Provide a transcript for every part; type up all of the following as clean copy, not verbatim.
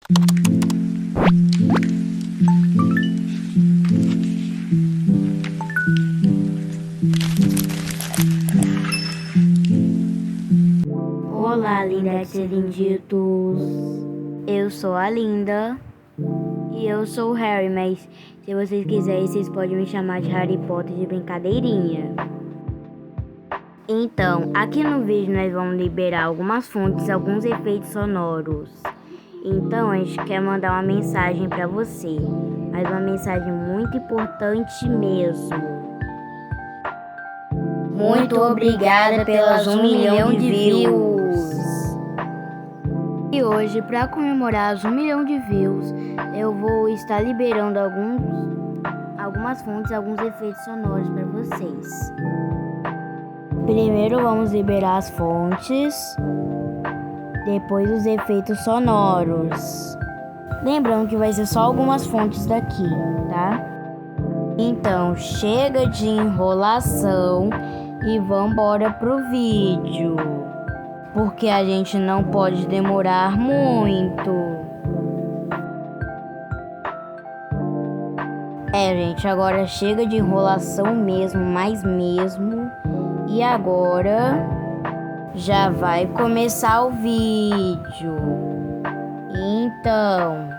Olá, lindas linditos. Eu sou a Linda e eu sou o Harry, mas se vocês quiserem, vocês podem me chamar de Harry Potter de brincadeirinha. Então, aqui no vídeo nós vamos liberar algumas fontes, alguns efeitos sonoros. Então, a gente quer mandar uma mensagem pra você, mas uma mensagem muito importante mesmo. Muito obrigada pelas 1 milhão de views. E hoje, para comemorar os 1 milhão de views, eu vou estar liberando algumas fontes, alguns efeitos sonoros para vocês. Primeiro vamos liberar as fontes, depois os efeitos sonoros. Lembrando que vai ser só algumas fontes daqui, tá? Então, chega de enrolação e vambora pro vídeo, porque a gente não pode demorar muito. Gente, agora chega de enrolação mesmo, mais mesmo. E agora já vai começar o vídeo. Então,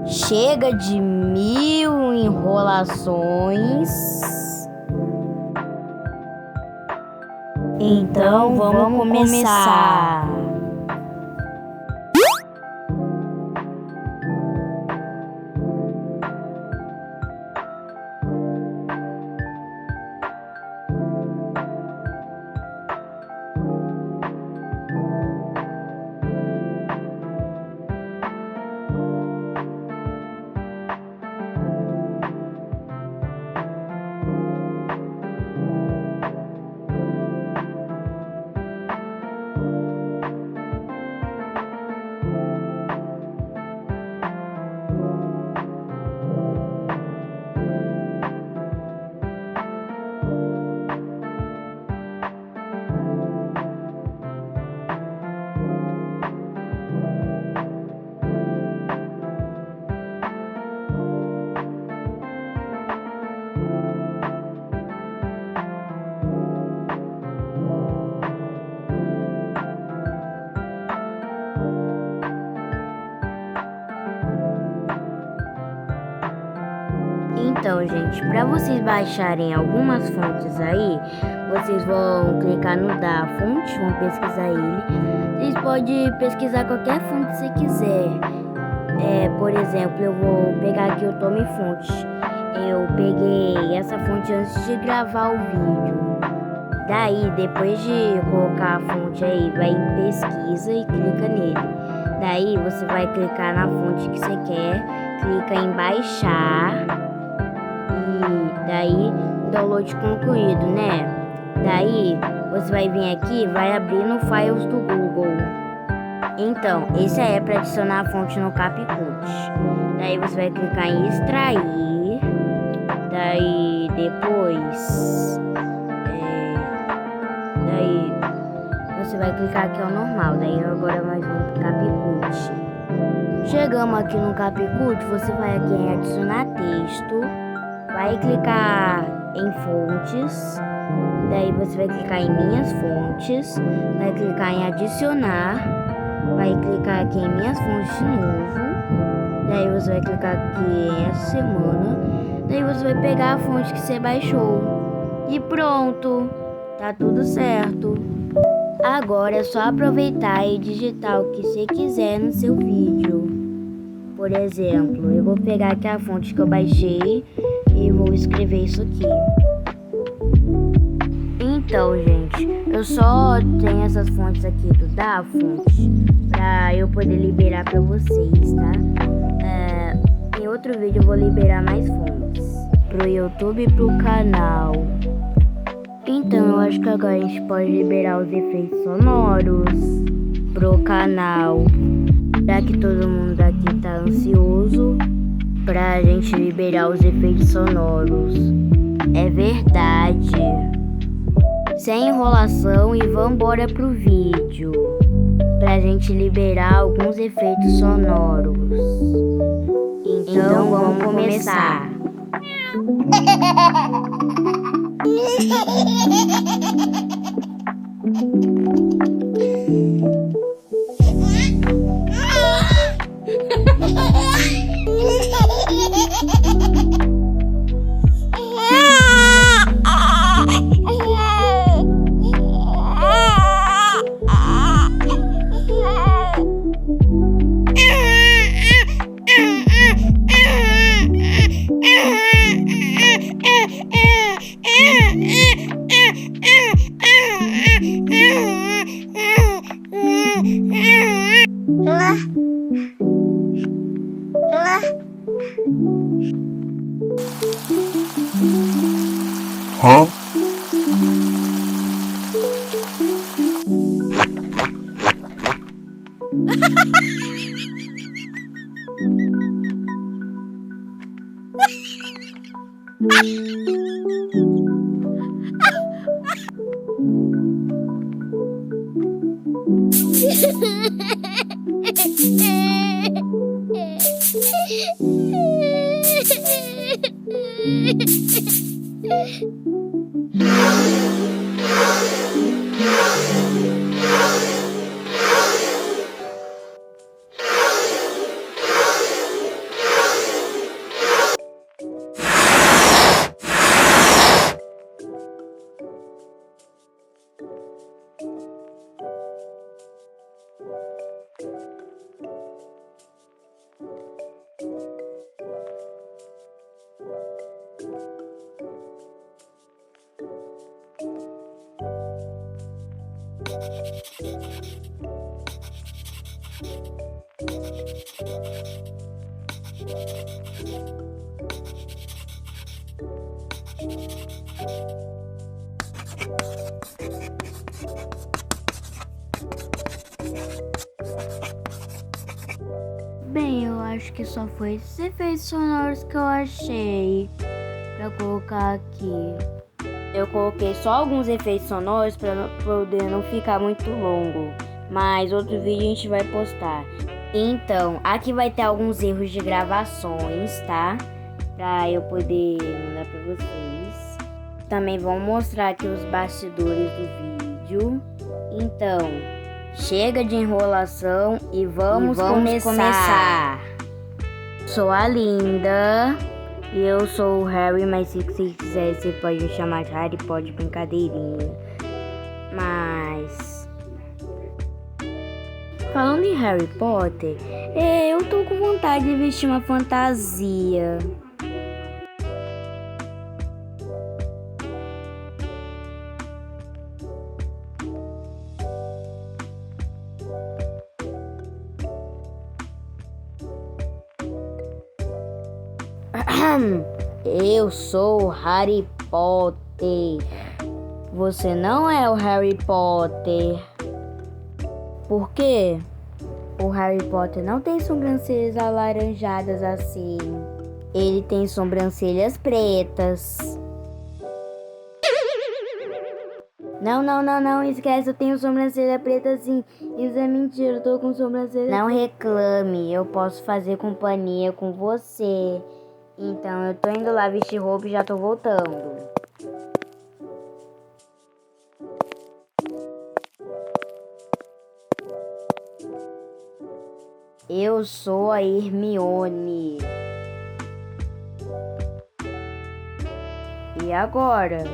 chega de 1000 enrolações. Então vamos começar. Então, gente, para vocês baixarem algumas fontes aí, vocês vão clicar no da fonte, vão pesquisar ele. Vocês podem pesquisar qualquer fonte que você quiser. Por exemplo, eu vou pegar aqui o Tome Fonte. Eu peguei essa fonte antes de gravar o vídeo. Daí, depois de colocar a fonte aí, vai em pesquisa e clica nele. Daí, você vai clicar na fonte que você quer, clica em baixar. E daí, download concluído, né? Daí, você vai vir aqui, vai abrir no Files do Google. Então, esse aí é para adicionar a fonte no CapCut. Daí, você vai clicar em extrair. Daí, depois... daí, você vai clicar aqui ao normal. Daí, agora nós vamos pro CapCut. Chegamos aqui no CapCut, você vai aqui em adicionar texto. Vai clicar em fontes, daí você vai clicar em minhas fontes, vai clicar em adicionar, vai clicar aqui em minhas fontes de novo, daí você vai clicar aqui em essa semana, daí você vai pegar a fonte que você baixou e pronto, tá tudo certo. Agora é só aproveitar e digitar o que você quiser no seu vídeo. Por exemplo, eu vou pegar aqui a fonte que eu baixei e vou escrever isso aqui. Então, gente, eu só tenho essas fontes aqui do da fonte pra eu poder liberar pra vocês, tá? Em outro vídeo eu vou liberar mais fontes pro YouTube e pro canal. Então, eu acho que agora a gente pode liberar os efeitos sonoros pro canal. Já que todo mundo aqui tá ansioso pra gente liberar os efeitos sonoros. É verdade. Sem enrolação e vambora pro vídeo. Pra gente liberar alguns efeitos sonoros. começar. Hã? Bem, eu acho que só foi esses efeitos sonoros que eu achei pra colocar aqui. Eu coloquei só alguns efeitos sonoros pra poder não ficar muito longo, mas outro vídeo a gente vai postar. Então, aqui vai ter alguns erros de gravações, tá? Pra eu poder mandar pra vocês. Também vou mostrar aqui os bastidores do vídeo. Então, chega de enrolação e vamos começar. Sou a Linda e eu sou o Harry, mas se você quiser você pode me chamar de Harry, pode brincadeirinha. Mas falando em Harry Potter, eu tô com vontade de vestir uma fantasia. Eu sou o Harry Potter. Você não é o Harry Potter. Por quê? O Harry Potter não tem sobrancelhas alaranjadas assim. Ele tem sobrancelhas pretas. Não, esquece, eu tenho sobrancelha preta sim. Isso é mentira, eu tô com sobrancelha. Não reclame, eu posso fazer companhia com você. Então eu tô indo lá vestir roupa e já tô voltando. Eu sou a Hermione. E agora?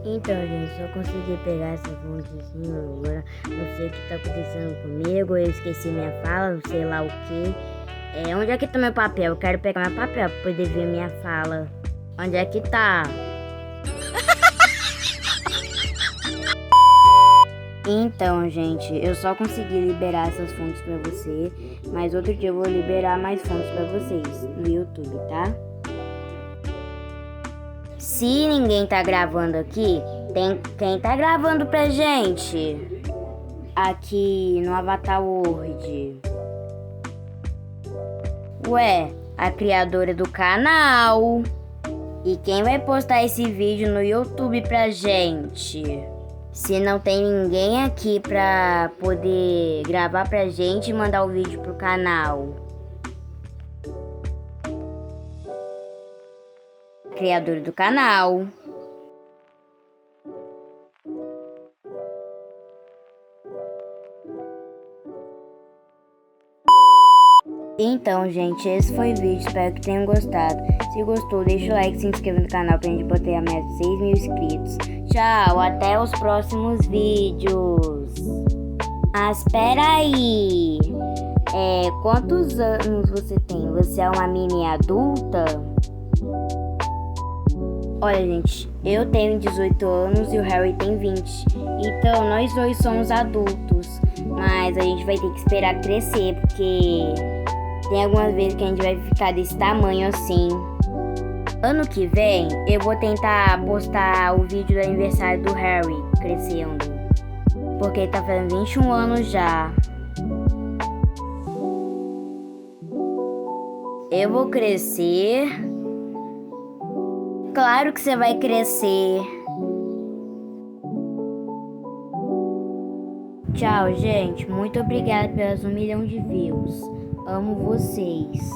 Então, gente, só consegui pegar essa fontezinha agora. Não sei o que tá acontecendo comigo. Eu esqueci minha fala, sei lá o que. Onde é que tá meu papel? Eu quero pegar meu papel pra poder ver minha fala. Onde é que tá? Então, gente, eu só consegui liberar essas fontes pra você. Mas outro dia eu vou liberar mais fontes pra vocês no YouTube, tá? Se ninguém tá gravando aqui, tem quem tá gravando pra gente aqui no Avatar World. Ué, a criadora do canal. E quem vai postar esse vídeo no YouTube pra gente? Se não tem ninguém aqui pra poder gravar pra gente e mandar o vídeo pro canal. Criadora do canal. Então, gente, esse foi o vídeo. Espero que tenham gostado. Se gostou, deixa o like, se inscreva no canal pra gente bater a meta de 6.000 inscritos. Tchau, até os próximos vídeos. Mas espera aí. Quantos anos você tem? Você é uma mini adulta? Olha, gente, eu tenho 18 anos e o Harry tem 20. Então, nós dois somos adultos. Mas a gente vai ter que esperar crescer, porque tem algumas vezes que a gente vai ficar desse tamanho assim. Ano que vem, eu vou tentar postar o vídeo do aniversário do Harry crescendo. Porque ele tá fazendo 21 anos já. Eu vou crescer. Claro que você vai crescer. Tchau, gente. Muito obrigada pelas 1 milhão de views. Amo vocês.